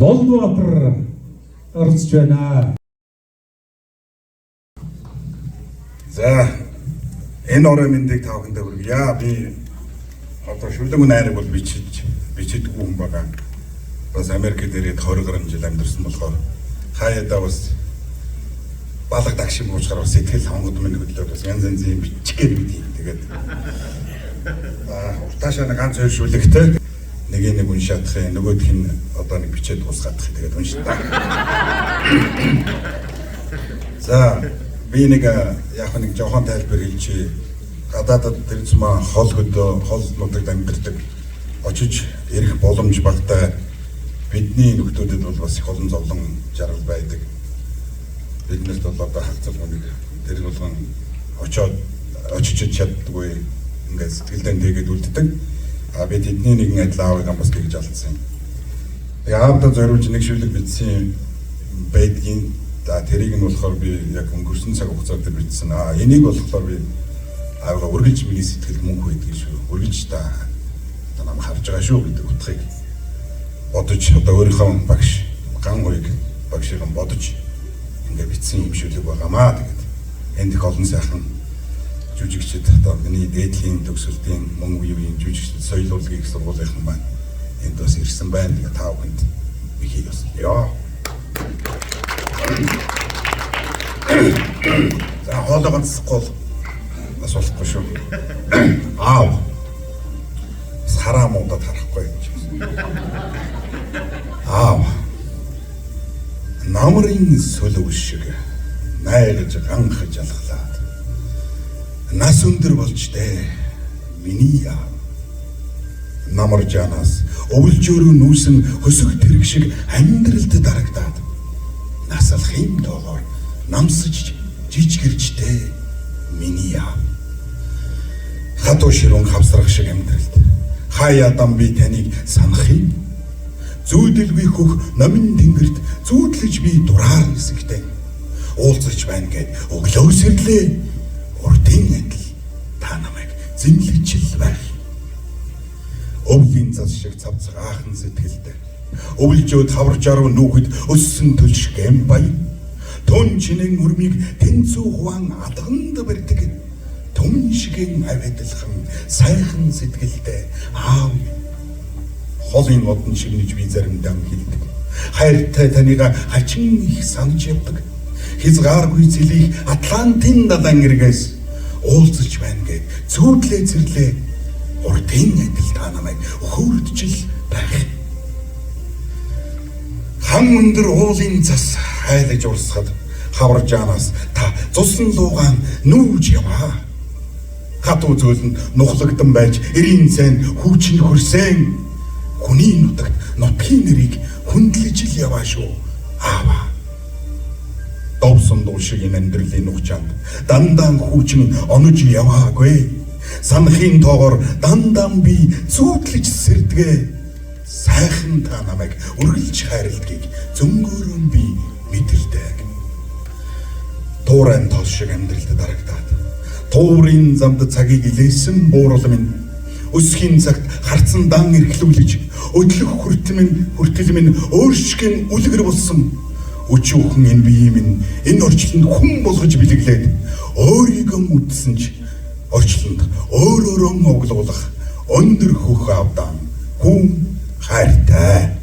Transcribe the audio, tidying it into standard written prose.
Долбоотор орцж байна. За энэ орой мэндийг та бүхэндээ хүргье. Би одоо шүлэг найраг бол бичээдгүй хүн байгаа. Бас Америкт ирээд 20 гаруй жил амьдарсан болохоор хаяада бас балга дагшин буучгаар бас сэтгэл хонгод минь хөдлөөд бас янз янзын бичгээр бид. Тэгээд уртаашаа нэг ганц хоёр шүлэгтэй нэг уншаадах, нөгөөх нь одоо нэг бичээд дуусгаадах. Тэгээд уншдаг. За би нэг яг нэг жоохон тайлбар хэлчихье. Гадаадд тэр зам хол нутагт амьдардаг очиж ирэх боломж багтаа бидний нөхдүүдэд бол бас их олон зовлон жаргал байдаг. Биднэрт бол одоо хагцал нэг тэр болгон очиж чаддаггүй ингээд сэтгэлдээ тэгээд үлддэг. Би тэдний нэгэн адил аавыг бас гэж алдсан. Тэгээ аавдаа зориулж нэг шүлэг бичсэн байдгийн. За тэрийг нь болохоор би яг өнгөрсөн цаг хугацаанд бичсэн. Энийг болохоор би аавгаа үргэлж миний сэтгэл мөнх байдаг шүү. Үргэлж та нам харж байгаа шүү гэдэг утгыг бодож одоо өөрийнхөө багш ган хоёрыг багшийн бодож ингээд бичсэн юм шүлэг байгаамаа. Тэгээд энд их олон сайхан жүжигчид одоо миний дээдлийн төгсөлтийн мөн үеийн жүжигчид соёл урлагийн их сургуулийн маань энд бас ирсэн байна. Тэгээд та бүхэнд бихий ёо. За хоолойгоо цэцэхгүй бас болохгүй шүү. Аав хараа муудад харахгүй гэж. Аав намрын сөлөв шиг найрж ганхаж алхлаад нас өндөр болж дээ миний аав. Намар жанаас өвөлжөөрөө нүүсэн хөсөг тэрэг шиг амьдралд дарагдаад нас алхын доогоор намсаж жижигэрчтэй миний аав. Хатуу ширүүн хавсрах шиг амьдралд хаяа дам би таныг санахын зүйдэлгүй хөх номин тэнгэрт зүүдлэж би дураар нисэгтэй уулзаж байна гэд өглөө сэрлээ урдын адил та намайг зэмлэж л байх. Өвлийн цас шиг цавцгаахан сэтгэлтэй өвлжөөд хаваржаруу нүхэд өссөн төлш гэм бай тун чинэн өрмийг тэнцүү хуан адганд барьдаг түмэн шигэн авэдэлхэн сайхан сэтгэлтэй аав. Холын модон шигнэж би заримдаа хэлдэг. Хайртай таныг хачин их санаж явдаг. Хязгааргүй цэлийг Атлантын далайн эргээс уулзаж байна гэд зүүдлээ зэрлээ урдын адил та намайг хөөрдөж байх. Хан өндөр уулын цас хайлаж урсгад хаваржаанаас та цусан луугаан нүүж яваа. Хатуу зөөлн нухлагдан байж эрийн сайн хүүчин хөрсөн хүний нутагт нутгийн нэрийг хүндлэж л яваа шүү аава. Довсон дуу шиг энэ амьдралын нухчаанд дандаа хүүчин онож яваагүй. Санахын тоогоор дандаа би зүүдлэж сэрдэгэ. Сайхан та намайг үргэлж хайрладгийг зөнгөөрөн би мэдэрдэг. Туурайн тос шиг амьдралд дарагдаад туурын замд цагийг илээсэн буурал минь өсхийн цагт харцсан дан эрхлүүлж өдлөх хүртэл минь өөршгөн үлгэр болсон өчүүхэн энэ бие минь энэ орчлонд хүн болгож бэлэглээд өөрийгөө үтсэн ч орчлонд өөрөөрөө оглуулах өндөр хөх авдан хүн хайртай.